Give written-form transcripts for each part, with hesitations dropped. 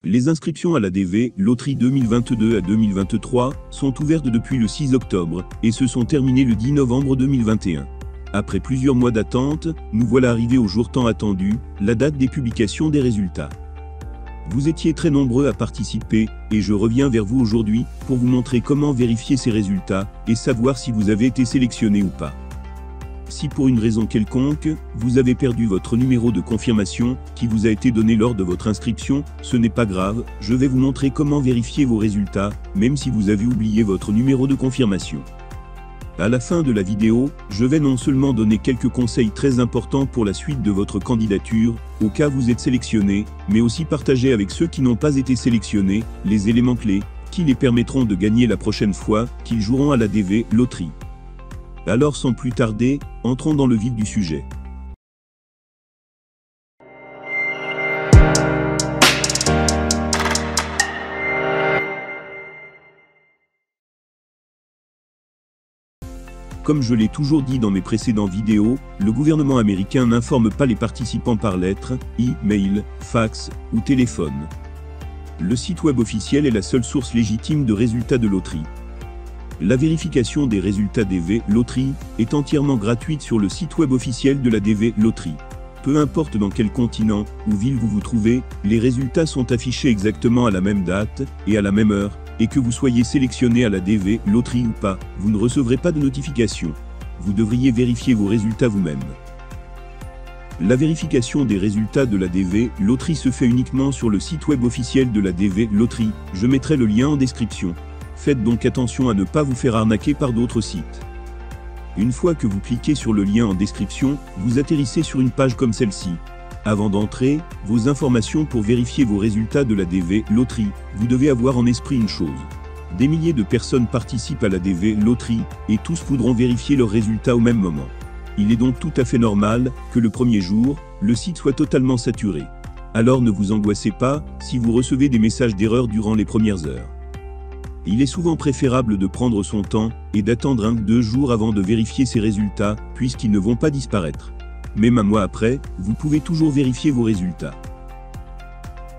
Les inscriptions à l'ADV Loterie 2022 à 2023 sont ouvertes depuis le 6 octobre et se sont terminées le 10 novembre 2021. Après plusieurs mois d'attente, nous voilà arrivés au jour tant attendu, la date des publications des résultats. Vous étiez très nombreux à participer, et je reviens vers vous aujourd'hui pour vous montrer comment vérifier ces résultats et savoir si vous avez été sélectionné ou pas. Si pour une raison quelconque, vous avez perdu votre numéro de confirmation qui vous a été donné lors de votre inscription, ce n'est pas grave, je vais vous montrer comment vérifier vos résultats, même si vous avez oublié votre numéro de confirmation. À la fin de la vidéo, je vais non seulement donner quelques conseils très importants pour la suite de votre candidature, au cas où vous êtes sélectionné, mais aussi partager avec ceux qui n'ont pas été sélectionnés, les éléments clés, qui les permettront de gagner la prochaine fois qu'ils joueront à l'ADV Loterie. Alors sans plus tarder, entrons dans le vif du sujet. Comme je l'ai toujours dit dans mes précédentes vidéos, le gouvernement américain n'informe pas les participants par lettre, e-mail, fax ou téléphone. Le site web officiel est la seule source légitime de résultats de loterie. La vérification des résultats d'ADV Loterie est entièrement gratuite sur le site web officiel de l'ADV Loterie. Peu importe dans quel continent ou ville vous vous trouvez, les résultats sont affichés exactement à la même date et à la même heure, et que vous soyez sélectionné à l'ADV Loterie ou pas, vous ne recevrez pas de notification. Vous devriez vérifier vos résultats vous-même. La vérification des résultats de l'ADV Loterie se fait uniquement sur le site web officiel de l'ADV Loterie, je mettrai le lien en description. Faites donc attention à ne pas vous faire arnaquer par d'autres sites. Une fois que vous cliquez sur le lien en description, vous atterrissez sur une page comme celle-ci. Avant d'entrer vos informations pour vérifier vos résultats de l'ADV Loterie, vous devez avoir en esprit une chose. Des milliers de personnes participent à l'ADV Loterie, et tous voudront vérifier leurs résultats au même moment. Il est donc tout à fait normal que le premier jour, le site soit totalement saturé. Alors ne vous angoissez pas si vous recevez des messages d'erreur durant les premières heures. Il est souvent préférable de prendre son temps et d'attendre 1 ou 2 jours avant de vérifier ses résultats, puisqu'ils ne vont pas disparaître. Même un mois après, vous pouvez toujours vérifier vos résultats.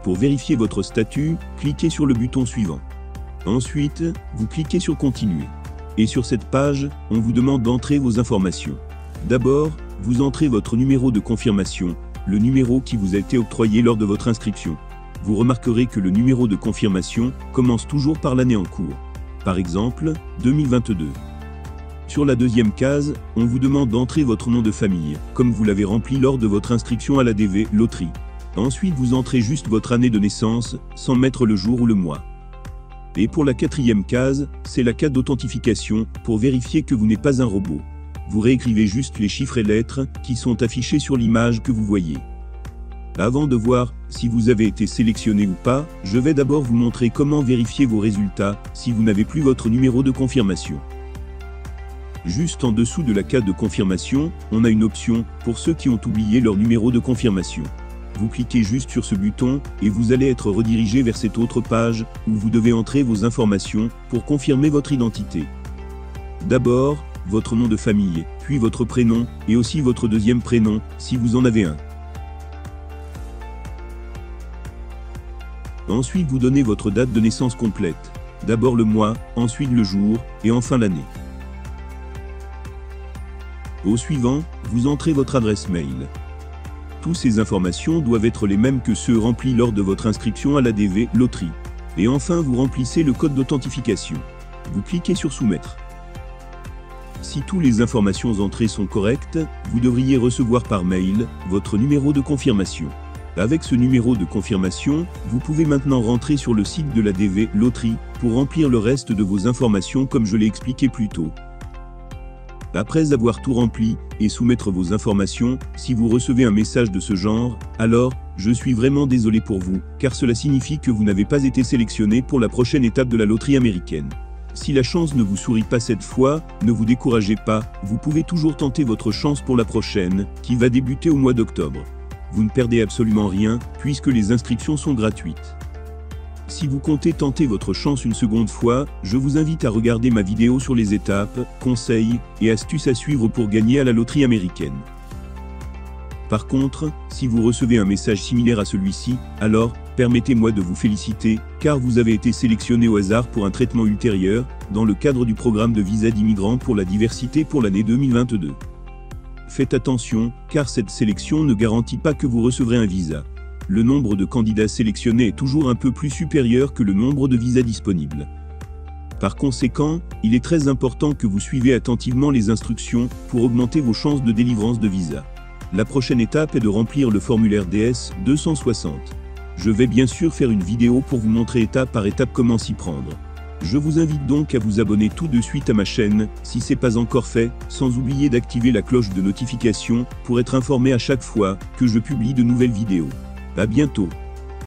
Pour vérifier votre statut, cliquez sur le bouton suivant. Ensuite, vous cliquez sur Continuer. Et sur cette page, on vous demande d'entrer vos informations. D'abord, vous entrez votre numéro de confirmation, le numéro qui vous a été octroyé lors de votre inscription. Vous remarquerez que le numéro de confirmation commence toujours par l'année en cours. Par exemple, 2022. Sur la deuxième case, on vous demande d'entrer votre nom de famille, comme vous l'avez rempli lors de votre inscription à l'ADV Loterie. Ensuite, vous entrez juste votre année de naissance, sans mettre le jour ou le mois. Et pour la quatrième case, c'est la case d'authentification, pour vérifier que vous n'êtes pas un robot. Vous réécrivez juste les chiffres et lettres qui sont affichés sur l'image que vous voyez. Avant de voir si vous avez été sélectionné ou pas, je vais d'abord vous montrer comment vérifier vos résultats si vous n'avez plus votre numéro de confirmation. Juste en dessous de la case de confirmation, on a une option pour ceux qui ont oublié leur numéro de confirmation. Vous cliquez juste sur ce bouton et vous allez être redirigé vers cette autre page où vous devez entrer vos informations pour confirmer votre identité. D'abord, votre nom de famille, puis votre prénom et aussi votre deuxième prénom si vous en avez un. Ensuite, vous donnez votre date de naissance complète. D'abord le mois, ensuite le jour, et enfin l'année. Au suivant, vous entrez votre adresse mail. Toutes ces informations doivent être les mêmes que ceux remplis lors de votre inscription à l'ADV Loterie. Et enfin, vous remplissez le code d'authentification. Vous cliquez sur Soumettre. Si toutes les informations entrées sont correctes, vous devriez recevoir par mail votre numéro de confirmation. Avec ce numéro de confirmation, vous pouvez maintenant rentrer sur le site de l'ADV Loterie pour remplir le reste de vos informations comme je l'ai expliqué plus tôt. Après avoir tout rempli et soumettre vos informations, si vous recevez un message de ce genre, alors, je suis vraiment désolé pour vous, car cela signifie que vous n'avez pas été sélectionné pour la prochaine étape de la loterie américaine. Si la chance ne vous sourit pas cette fois, ne vous découragez pas, vous pouvez toujours tenter votre chance pour la prochaine, qui va débuter au mois d'octobre. Vous ne perdez absolument rien, puisque les inscriptions sont gratuites. Si vous comptez tenter votre chance une seconde fois, je vous invite à regarder ma vidéo sur les étapes, conseils et astuces à suivre pour gagner à la loterie américaine. Par contre, si vous recevez un message similaire à celui-ci, alors, Permettez-moi de vous féliciter, car vous avez été sélectionné au hasard pour un traitement ultérieur, dans le cadre du programme de visa d'immigrants pour la diversité pour l'année 2022. Faites attention, car cette sélection ne garantit pas que vous recevrez un visa. Le nombre de candidats sélectionnés est toujours un peu plus supérieur que le nombre de visas disponibles. Par conséquent, il est très important que vous suivez attentivement les instructions pour augmenter vos chances de délivrance de visa. La prochaine étape est de remplir le formulaire DS 260. Je vais bien sûr faire une vidéo pour vous montrer étape par étape comment s'y prendre. Je vous invite donc à vous abonner tout de suite à ma chaîne, si ce n'est pas encore fait, sans oublier d'activer la cloche de notification pour être informé à chaque fois que je publie de nouvelles vidéos. À bientôt.